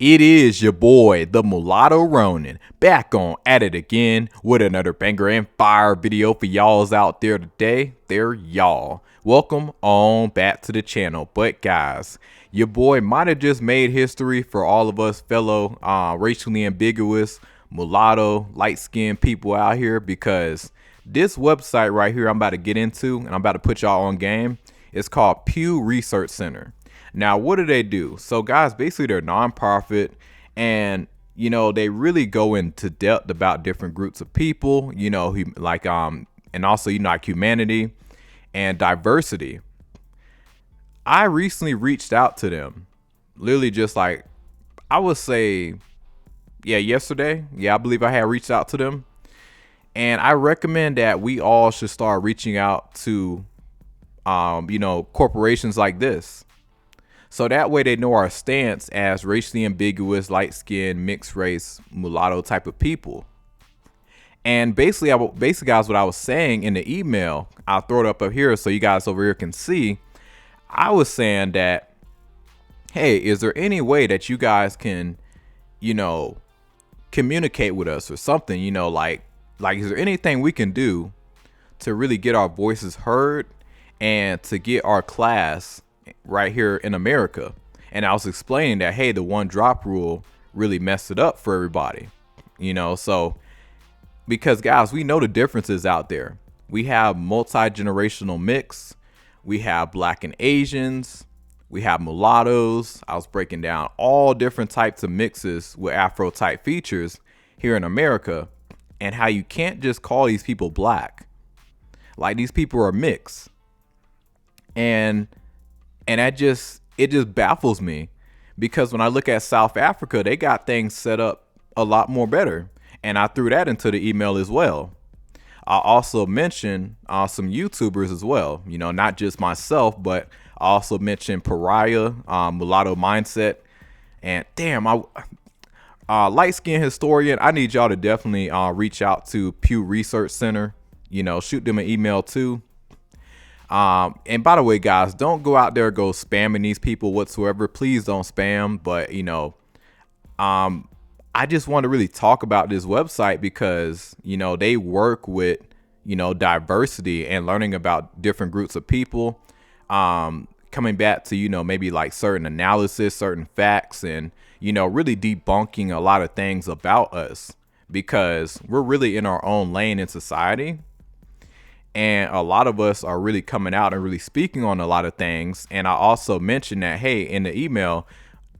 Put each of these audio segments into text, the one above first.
It is your boy, the Mulatto Ronin, back on at it again with another banger and fire video for y'all's out there today. They're y'all. Welcome on back to the channel. But guys, your boy might have just made history for all of us fellow racially ambiguous, mulatto, light-skinned people out here, because this website right here I'm about to get into and I'm about to put y'all on game. It's called Pew Research Center. Now, what do? So guys, basically they're nonprofit, and they really go into depth about different groups of people, and also like humanity and diversity. I recently reached out to them, literally just like, I would say, yesterday. I believe I had reached out to them, and I recommend that we all should start reaching out to corporations like this. So that way they know our stance as racially ambiguous, light-skinned, mixed race, mulatto type of people. And basically, guys, what I was saying in the email, I'll throw it up here so you guys over here can see. I was saying that, hey, is there any way that you guys can, communicate with us or something? Like is there anything we can do to really get our voices heard and to get our class right here in America? And I was explaining that, hey, the one drop rule really messed it up for everybody, so because guys, we know the differences out there. We have multi-generational mix, we have black and Asians, we have mulattoes. I was breaking down all different types of mixes with Afro type features here in America, and how you can't just call these people black. Like, these people are mixed, and it just baffles me, because when I look at South Africa, they got things set up a lot more better. And I threw that into the email as well. I also mentioned some YouTubers as well, not just myself, but I also mentioned Pariah, Mulatto Mindset, and damn, light skin historian. I need y'all to definitely reach out to Pew Research Center, shoot them an email too. And by the way, guys, don't go out there, go spamming these people whatsoever. Please don't spam. But, I just want to really talk about this website because, they work with, diversity and learning about different groups of people, coming back to, maybe like certain analysis, certain facts, and, really debunking a lot of things about us, because we're really in our own lane in society. And a lot of us are really coming out and really speaking on a lot of things. And I also mentioned that, hey, in the email,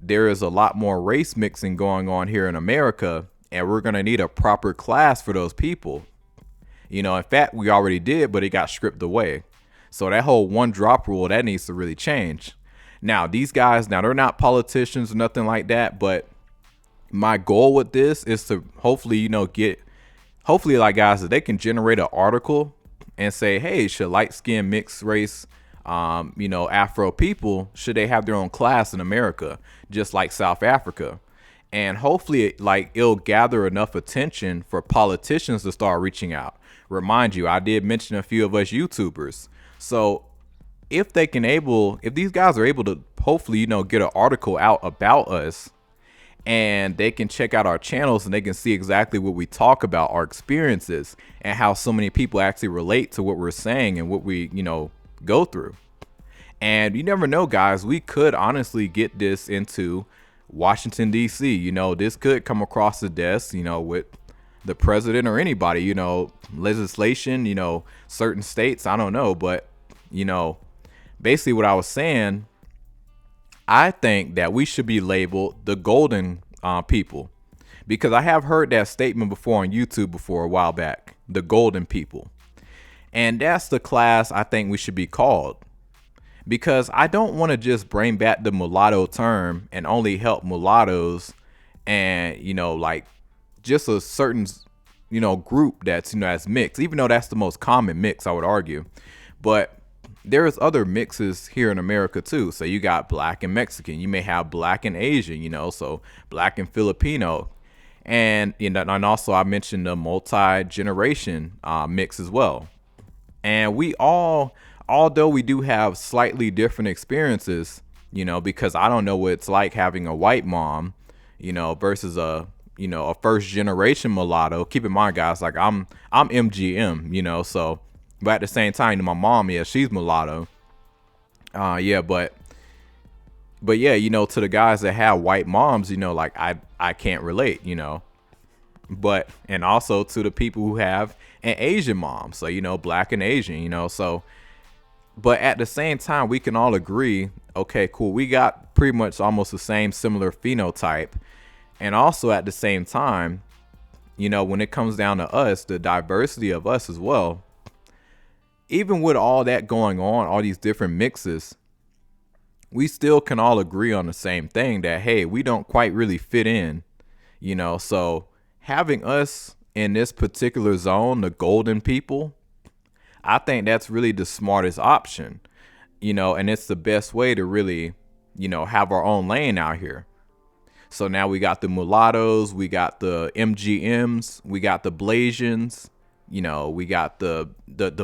there is a lot more race mixing going on here in America, and we're going to need a proper class for those people. In fact, we already did, but it got stripped away. So that whole one drop rule, that needs to really change. Now, these guys, they're not politicians or nothing like that, but my goal with this is to hopefully, like, guys, that they can generate an article and say, hey, should light-skinned mixed race, Afro people, should they have their own class in America, just like South Africa? And hopefully, it'll gather enough attention for politicians to start reaching out. Remind you, I did mention a few of us YouTubers. So if these guys are able to hopefully, get an article out about us, and they can check out our channels and they can see exactly what we talk about, our experiences, and how so many people actually relate to what we're saying and what we, go through. And you never know, guys, we could honestly get this into Washington, D.C. This could come across the desk, with the president or anybody, legislation, certain states, I don't know. But, basically what I was saying, I think that we should be labeled the golden people, because I have heard that statement before on YouTube before a while back, the golden people. And that's the class I think we should be called, because I don't want to just bring back the mulatto term and only help mulattoes and, just a certain, group that's, that's mixed, even though that's the most common mix, I would argue. But there's other mixes here in America too. So you got black and Mexican, you may have black and Asian, so black and Filipino. And, and also I mentioned the multi-generation mix as well. And we all, although we do have slightly different experiences, because I don't know what it's like having a white mom, versus a first generation mulatto. Keep in mind, guys, like I'm MGM, so, but at the same time, my mom, yeah, she's mulatto. Yeah, but yeah, to the guys that have white moms, like I can't relate, but and also to the people who have an Asian mom, so black and Asian, so, but at the same time, we can all agree, okay, cool, we got pretty much almost the same similar phenotype. And also at the same time, when it comes down to us, the diversity of us as well, even with all that going on, all these different mixes, we still can all agree on the same thing, that, hey, we don't quite really fit in, so having us in this particular zone, the golden people, I think that's really the smartest option, and it's the best way to really, have our own lane out here. So now we got the mulattoes, we got the MGMs, we got the Blasians, we got the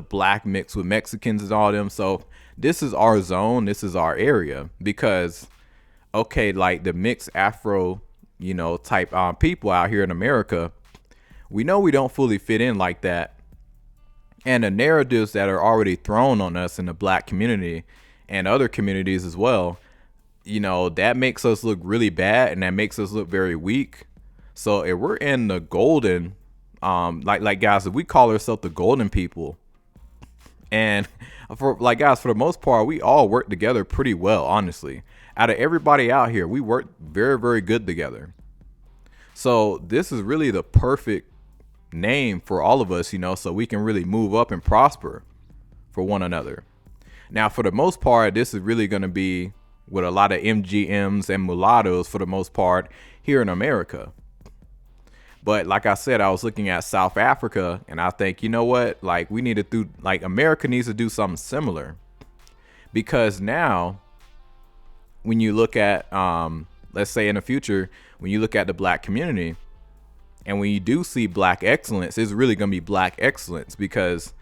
black mix with Mexicans and all them. So this is our zone, this is our area, because, okay, like the mixed Afro, type people out here in America, we know we don't fully fit in like that. And the narratives that are already thrown on us in the black community and other communities as well, that makes us look really bad, and that makes us look very weak. So if we're in the golden, like guys, if we call ourselves the golden people, and for the most part, we all work together pretty well, honestly. Out of everybody out here, we work very, very good together. So this is really the perfect name for all of us, so we can really move up and prosper for one another. Now, for the most part, this is really going to be with a lot of MGMs and mulattoes for the most part here in America. But like I said, I was looking at South Africa, and I think, what, like we need to do, like America needs to do something similar, because now when you look at, let's say in the future, when you look at the black community, and when you do see black excellence, it's really going to be black excellence, because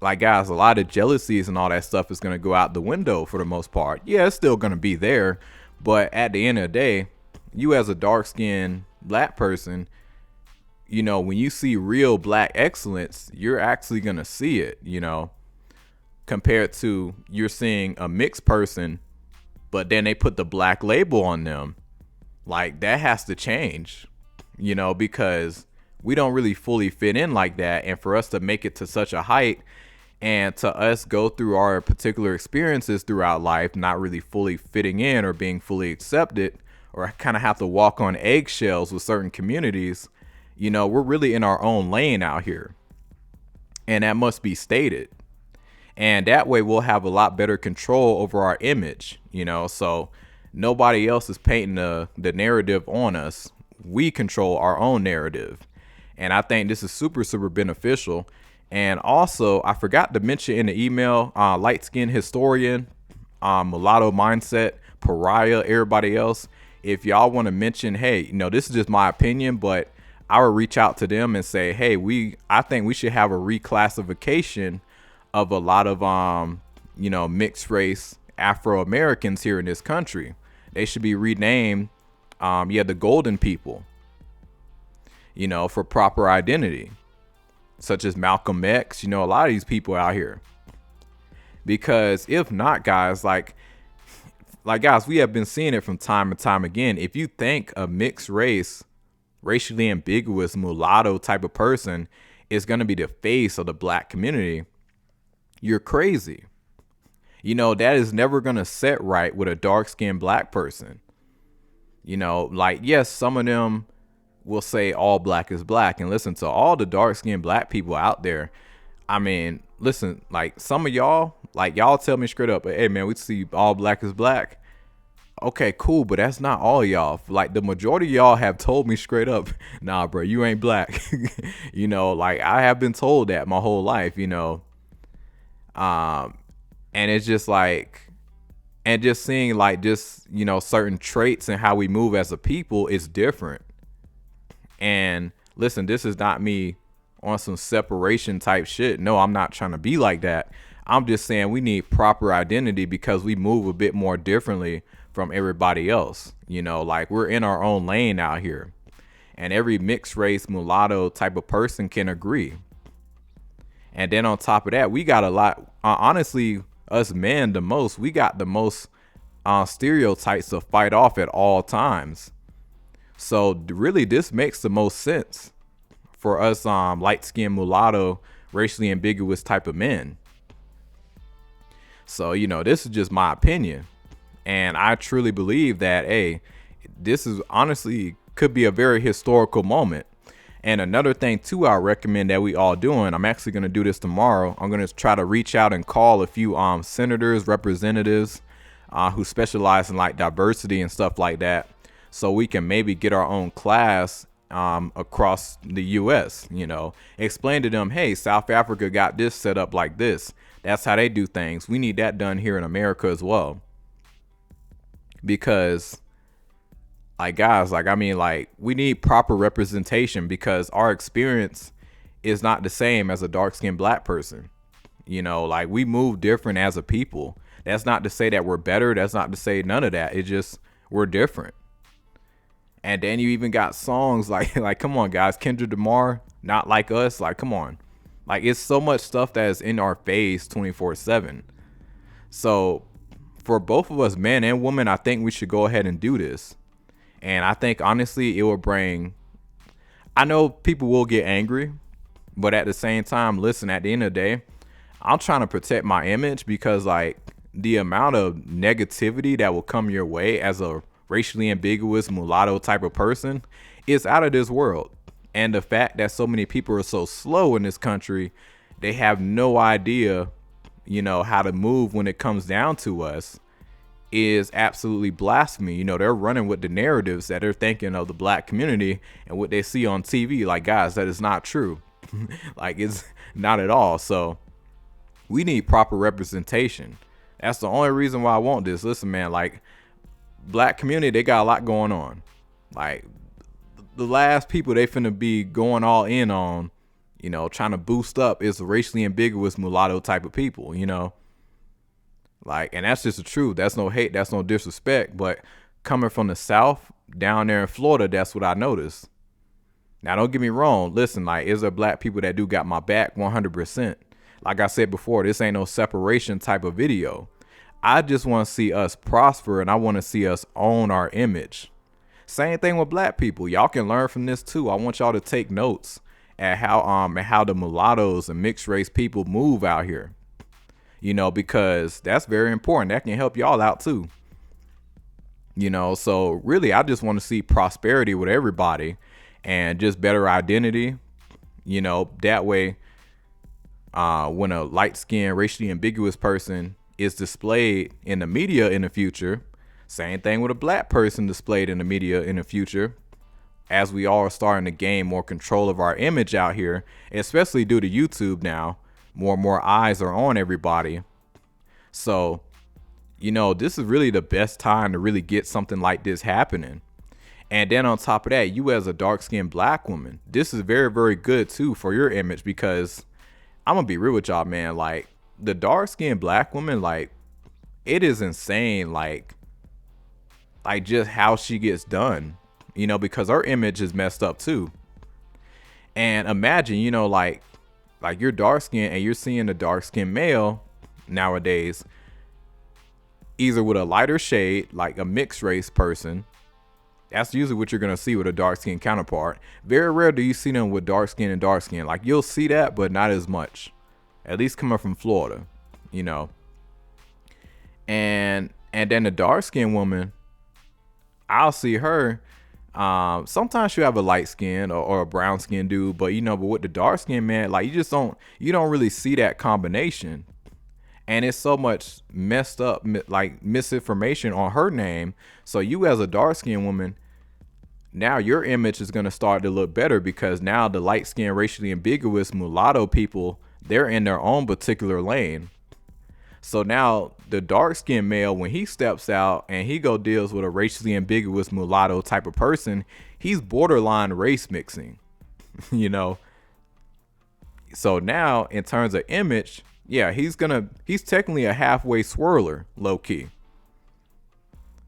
like guys, a lot of jealousies and all that stuff is going to go out the window for the most part. Yeah, it's still going to be there, but at the end of the day, you as a dark-skinned black person, when you see real black excellence, you're actually going to see it, compared to you're seeing a mixed person, but then they put the black label on them. Like, that has to change, because we don't really fully fit in like that. And for us to make it to such a height, and to us go through our particular experiences throughout life, not really fully fitting in or being fully accepted, or kind of have to walk on eggshells with certain communities, we're really in our own lane out here. And that must be stated. And that way we'll have a lot better control over our image, so nobody else is painting the narrative on us. We control our own narrative. And I think this is super, super beneficial. And also, I forgot to mention in the email, light skinned historian, mulatto mindset, pariah, everybody else. If y'all want to mention, hey, this is just my opinion, but I would reach out to them and say, hey, I think we should have a reclassification of a lot of, mixed race Afro Americans here in this country. They should be renamed, the golden people, for proper identity, such as Malcolm X, a lot of these people out here. Because if not, guys, like guys, we have been seeing it from time and time again. If you think a mixed race, racially ambiguous mulatto type of person is going to be the face of the black community, you're crazy. That is never going to set right with a dark-skinned black person. Yes, some of them will say all black is black, and listen, to all the dark-skinned black people out there, I mean, listen, like some of y'all, like y'all tell me straight up, hey man, we see all black is black. Okay, cool, but that's not all y'all. Like the majority of y'all have told me straight up, nah, bro, you ain't black. Like I have been told that my whole life, and it's just like, and just seeing like just, certain traits and how we move as a people is different. And listen, this is not me on some separation type shit. No, I'm not trying to be like that. I'm just saying we need proper identity because we move a bit more differently from everybody else. Like we're in our own lane out here. And every mixed race mulatto type of person can agree. And then on top of that, we got a lot, honestly, us men the most, we got the most stereotypes to fight off at all times. So really this makes the most sense for us light-skinned mulatto, racially ambiguous type of men. So, this is just my opinion. And I truly believe that, hey, this is honestly could be a very historical moment. And another thing too, I recommend that we all doing, I'm actually going to do this tomorrow. I'm going to try to reach out and call a few senators, representatives who specialize in like diversity and stuff like that. So we can maybe get our own class across the U.S., explain to them, hey, South Africa got this set up like this. That's how they do things. We need that done here in America as well. Because like guys, we need proper representation because our experience is not the same as a dark-skinned black person. Like we move different as a people. That's not to say that we're better. That's not to say none of that. It's just we're different. And then you even got songs like come on guys, Kendrick Lamar, Not Like Us, like come on. Like it's so much stuff that is in our face 24/7. So for both of us, men and women, I think we should go ahead and do this. And I think honestly it will bring, I know people will get angry, but at the same time, listen, at the end of the day, I'm trying to protect my image because like the amount of negativity that will come your way as a racially ambiguous mulatto type of person is out of this world. And the fact that so many people are so slow in this country, they have no idea, how to move when it comes down to us, is absolutely blasphemy. They're running with the narratives that they're thinking of the black community and what they see on TV. Like, guys, that is not true. Like, it's not at all. So we need proper representation. That's the only reason why I want this. Listen, man, like black community, they got a lot going on. Like the last people they finna be going all in on, trying to boost up is the racially ambiguous mulatto type of people, Like, and that's just the truth. That's no hate. That's no disrespect. But coming from the South down there in Florida, that's what I noticed. Now, don't get me wrong. Listen, like, is there black people that do got my back 100%? Like I said before, this ain't no separation type of video. I just want to see us prosper and I want to see us own our image. Same thing with black people. Y'all can learn from this too. I want y'all to take notes at how the mulattoes and mixed race people move out here. Because that's very important. That can help y'all out too. So really, I just want to see prosperity with everybody and just better identity. That way, when a light-skinned, racially ambiguous person is displayed in the media in the future, same thing with a black person displayed in the media in the future, as we all are starting to gain more control of our image out here, especially due to YouTube now. More and more eyes are on everybody. So, this is really the best time to really get something like this happening. And then on top of that, you as a dark-skinned black woman, this is very, very good too for your image because I'm going to be real with y'all, man. Like the dark-skinned black woman, like it is insane. Like just how she gets done, because her image is messed up too. And imagine, like you're dark skinned and you're seeing a dark skinned male nowadays, either with a lighter shade, like a mixed race person. That's usually what you're going to see with a dark skinned counterpart. Very rare do you see them with dark skin and dark skin. Like you'll see that, but not as much, at least coming from Florida, and then the dark skinned woman, I'll see her. Sometimes she'll have a light skin or a brown skin dude, but but with the dark skin man, like you don't really see that combination. And it's so much messed up, like misinformation on her name. So you as a dark skinned woman, now your image is going to start to look better because now the light skinned, racially ambiguous mulatto people, they're in their own particular lane. So now the dark skinned male, when he steps out and he deals with a racially ambiguous mulatto type of person, he's borderline race mixing, So now in terms of image, yeah, he's technically a halfway swirler, low key.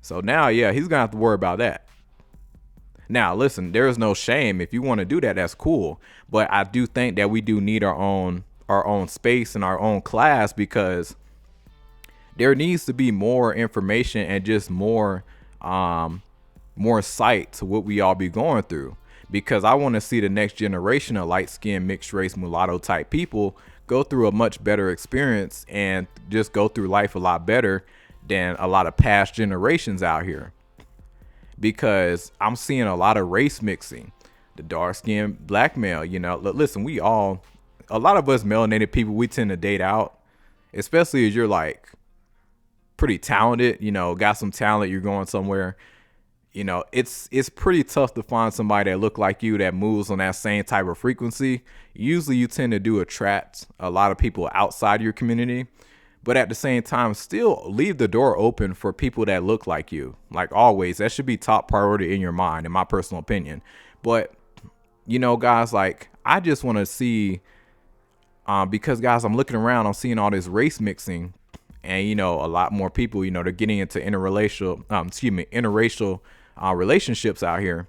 So now, yeah, he's gonna have to worry about that. Now, listen, there is no shame. If you want to do that, that's cool. But I do think that we do need our own space and our own class, because there needs to be more information and just more sight to what we all be going through. Because I want to see the next generation of light skinned mixed race mulatto type people go through a much better experience and just go through life a lot better than a lot of past generations out here. Because I'm seeing a lot of race mixing. The dark skinned black male, listen, a lot of us melanated people, we tend to date out, especially as you're like pretty talented, got some talent, you're going somewhere. It's pretty tough to find somebody that look like you that moves on that same type of frequency. Usually you tend to do attract a lot of people outside your community, but at the same time, still leave the door open for people that look like you. Like always, that should be top priority in your mind, in my personal opinion. But, guys, like I just want to see, because guys, I'm looking around, I'm seeing all this race mixing, and, a lot more people, they're getting into interracial relationships out here.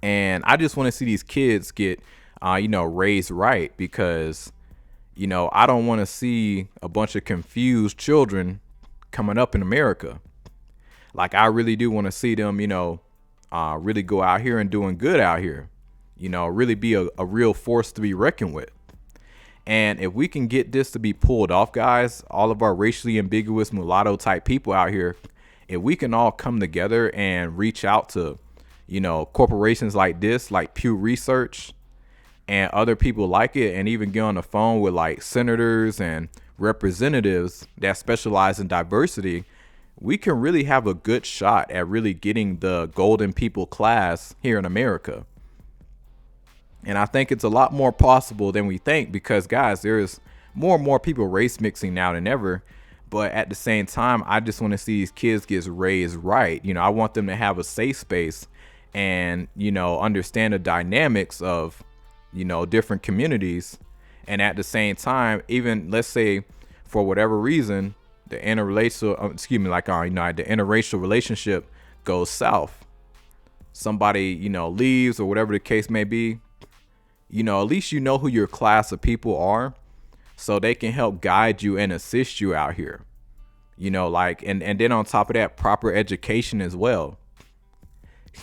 And I just want to see these kids get, raised right, because, I don't want to see a bunch of confused children coming up in America. Like, I really do want to see them, really go out here and doing good out here, really be a real force to be reckoned with. And if we can get this to be pulled off, guys, all of our racially ambiguous mulatto type people out here, if we can all come together and reach out to, corporations like this, like Pew Research and other people like it, and even get on the phone with like senators and representatives that specialize in diversity, we can really have a good shot at really getting the golden people class here in America. And I think it's a lot more possible than we think, because, guys, there's more and more people race mixing now than ever. But at the same time, I just want to see these kids get raised right. I want them to have a safe space and, understand the dynamics of, different communities. And at the same time, even let's say for whatever reason, the interracial, the interracial relationship goes south. Somebody, leaves or whatever the case may be. At least who your class of people are, so they can help guide you and assist you out here. And then on top of that, proper education as well.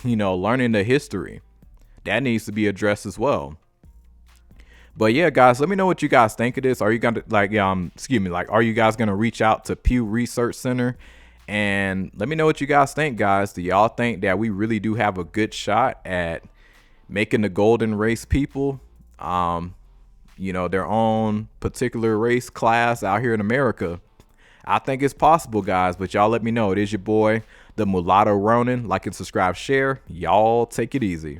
Learning the history. That needs to be addressed as well. But yeah, guys, let me know what you guys think of this. Are you gonna are you guys gonna reach out to Pew Research Center? And let me know what you guys think, guys. Do y'all think that we really do have a good shot at making the golden race people, their own particular race class out here in America? I think it's possible, guys, but y'all let me know. It is your boy, the Mulatto Ronin. Like and subscribe, share. Y'all take it easy.